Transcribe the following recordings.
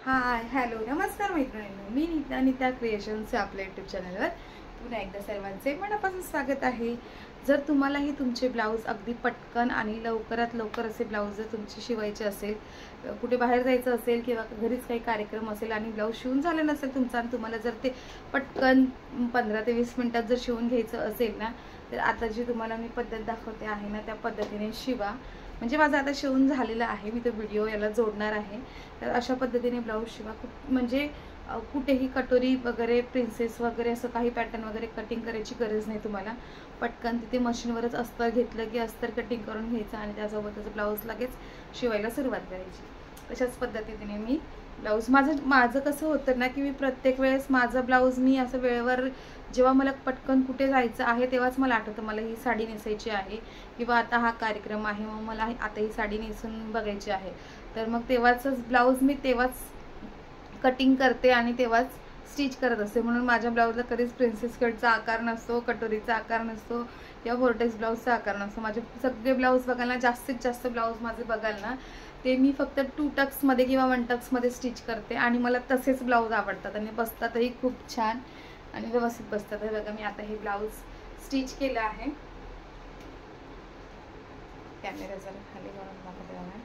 Hi hello नमस्कार मैत्रिणींनो, मी नीता क्रिएशन्सचे आपल्या यूट्यूब चॅनलवर पुन्हा एकदा सर्वांचे मनापासून स्वागत आहे. जर तुम्हालाही तुमचे ब्लाऊज अगदी पटकन आणि लवकरात लवकर असे ब्लाऊज जर तुमचे शिवायचे असेल, कुठे बाहेर जायचं असेल किंवा घरीच काही कार्यक्रम असेल आणि ब्लाऊज शिवून झालं नसेल तुमचा आणि तुम्हाला जर ते पटकन 15 ते 20 मिनिटात जर शिवून घ्यायचं असेल ना, तर आता जी तुम्हाला मी पद्धत दाखवते आहे ना, त्या पद्धतीने शिवा. म्हणजे माझं आता शिवून झालेलं आहे, मी तो व्हिडिओ याला जोडणार आहे. तर अशा पद्धतीने ब्लाऊज शिवा. म्हणजे कुठेही कटोरी वगैरे प्रिन्सेस वगैरे असं काही पॅटर्न वगैरे कटिंग करायची गरज नाही तुम्हाला. पटकन तिथे मशीनवरच अस्तर घेतलं की अस्तर कटिंग करून घ्यायचं आणि त्यासोबतच ब्लाऊज लगेच शिवायला सुरुवात करायची. तशाच पद्धतीने मी ब्लाऊज माझं कसं होतं ना, की मी प्रत्येक वेळेस माझं ब्लाऊज मी असं वेळेवर जेव्हा मला पटकन कुठे जायचं आहे तेव्हाच मला आठवतं मला ही साडी नेसायची आहे किंवा आता हा कार्यक्रम आहे, मग मला आता ही साडी नेसून बघायची आहे. तर मग तेव्हाच ब्लाऊज मी तेव्हाच कटिंग करते आणि तेव्हाच स्टिच करत असते. म्हणून माझ्या ब्लाऊजला कधीच प्रिन्सेस कटचा आकार नसतो, कटोरीचा आकार नसतो किंवा व्हॉर्टेक्स ब्लाऊजचा आकार नसतो. माझे सगळे ब्लाऊज बघाल ना, जास्तीत जास्त ब्लाऊज माझे बघाल ना, ते मी फक्त 2 टक्समध्ये किंवा 1 टक्समध्ये स्टिच करते आणि मला तसेच ब्लाऊज आवडतात आणि बसतातही खूप छान आणि व्यवस्थित बसतात. हे बघा, मी आता हे ब्लाऊज स्टिच केलं आहे. कॅमेरा जरा खाली करून दाखवते बघा.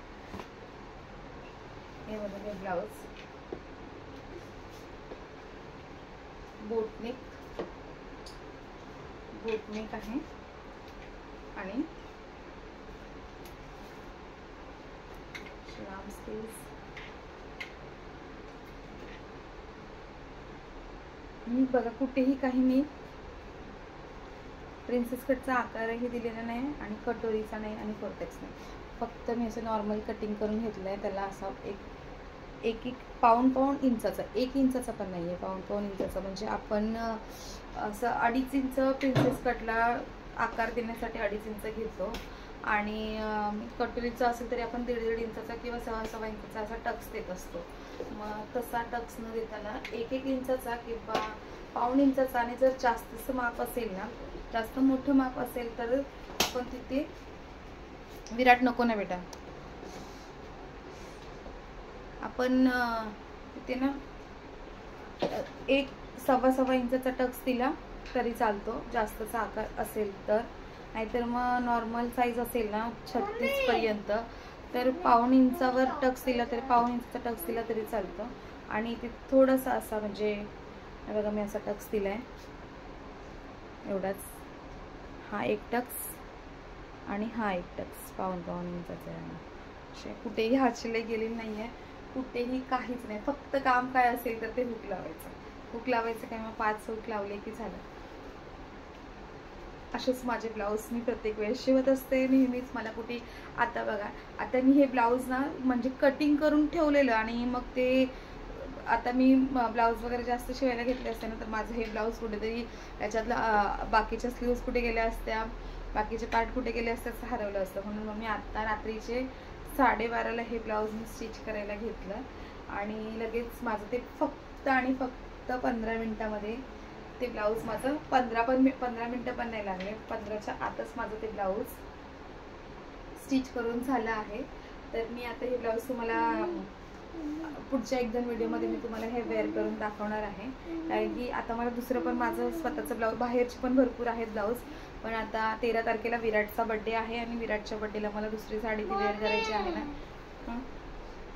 हे बघा, हे ब्लाऊज बोटनेक आहे आणि श्राम स्लीव्स. मी बघा कुठेही काही मी प्रिन्सेस कटचा आकारही दिलेला नाही आणि कटोरीचा नाही आणि व्हॉर्टेक्स नाही. फक्त मी असं नॉर्मल कटिंग करून घेतलं आहे. त्याला असा एक पाऊण इंचाचा, 1 इंचाचा पण नाही आहे, पाऊण इंचाचा. म्हणजे आपण असं 2.5 इंच प्रिन्सेस कटला आकार देण्यासाठी 2.5 इंच घेतो आणि कटोरीचा असेल तरी आपण 1.5 इंचाचा किंवा 6.25 इंचाचा असा टक्स देत असतो. मग तसा टक्स न देताना 1 इंचाचा किंवा पाऊण इंचाचा. आणि जर जास्तच माप असेल ना, जास्त मोठं माप असेल तर आपण तिथे विराट नको ना बेटा, आपण तिथे ना 1.25 इंचाचा टक्स दिला तरी चालतो जास्तचा आकार असेल तर. नाहीतर मग नॉर्मल साईज असेल ना 36 पर्यंत तर पाऊण इंचावर टक्स दिला तरी, पाऊण इंचाचा टक्स दिला तरी चालतं. आणि ते थोडंसं असा, म्हणजे बघा मी असा टक्स दिलाय एवढाच. हा 1 टक्स आणि हा 1 टक्स पाऊण इंचाचा आहे. कुठेही हात शिलाई गेलेली नाही आहे, कुठेही काहीच नाही. फक्त काम काय असेल तर ते हुक लावायचं काय, मग 5 हुक लावले की झालं. असेच माझे ब्लाऊज मी प्रत्येक वेळेस शिवत असते नेहमीच. मला कुठे आता बघा, आता मी हे ब्लाऊज ना म्हणजे कटिंग करून ठेवलेलं आणि मग ते आता मी ब्लाऊज वगैरे जास्त शिवायला घेतले असते ना, तर माझं हे ब्लाऊज कुठेतरी त्याच्यातला बाकीच्या स्लीव्स कुठे गेल्या असत्या, बाकीचे पार्ट कुठे गेले असते असं हरवलं असतं. म्हणून मग मी आत्ता रात्रीचे 12:30ला हे ब्लाऊज मी स्टिच करायला घेतलं आणि लगेच माझं ते फक्त 15 मिनिटामध्ये ते ब्लाऊज माझं 15 मिनिटं पण नाही लागले, 15च्या आतच माझं ते ब्लाऊज स्टिच करून झालं आहे. तर मी आता हे ब्लाऊज तुम्हाला पुढच्या 1-2 व्हिडिओमध्ये मी तुम्हाला हे वेअर करून दाखवणार आहे. कारण की आता मला दुसरं पण माझं स्वतःचं ब्लाऊज, बाहेरचे पण भरपूर आहेत ब्लाऊज, पण आता 13 तारखेला विराटचा बड्डे आहे आणि विराटच्या बड्डेला मला दुसरी साडी वेअर करायची आहे ना,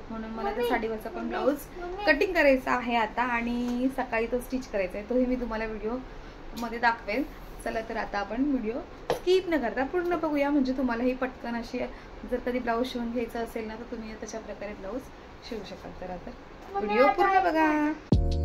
म्हणून मला त्या साडीवरचा पण ब्लाऊज कटिंग करायचा आहे आता आणि सकाळी तो स्टिच करायचा आहे. तोही मी तुम्हाला व्हिडिओमध्ये दाखवेल. चला तर आता आपण व्हिडिओ स्किप न करता पूर्ण बघूया. म्हणजे तुम्हालाही पटकन अशी जर कधी ब्लाऊज शिवून घ्यायचं असेल ना, तर तुम्ही तशा प्रकारे ब्लाऊज शिवू शकाल. तर आता व्हिडिओ पूर्ण बघा.